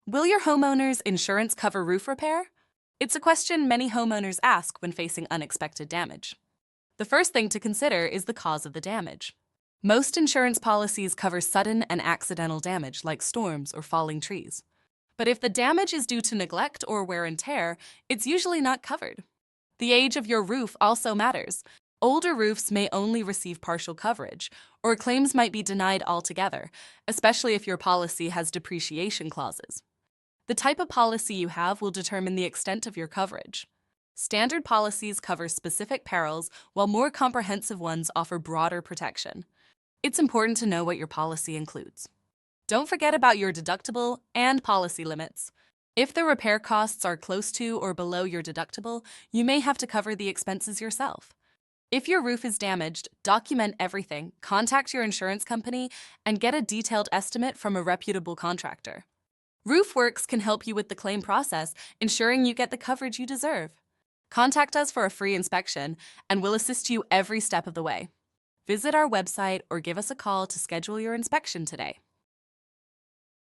Will your homeowner's insurance cover roof repair? It's a question many homeowners ask when facing unexpected damage. The first thing to consider is the cause of the damage. Most insurance policies cover sudden and accidental damage like storms or falling trees. But if the damage is due to neglect or wear and tear, it's usually not covered. The age of your roof also matters. Older roofs may only receive partial coverage, or claims might be denied altogether, especially if your policy has depreciation clauses. The type of policy you have will determine the extent of your coverage. Standard policies cover specific perils, while more comprehensive ones offer broader protection. It's important to know what your policy includes. Don't forget about your deductible and policy limits. If the repair costs are close to or below your deductible, you may have to cover the expenses yourself. If your roof is damaged, document everything, contact your insurance company, and get a detailed estimate from a reputable contractor. RoofWorks can help you with the claim process, ensuring you get the coverage you deserve. Contact us for a free inspection, and we'll assist you every step of the way. Visit our website or give us a call to schedule your inspection today.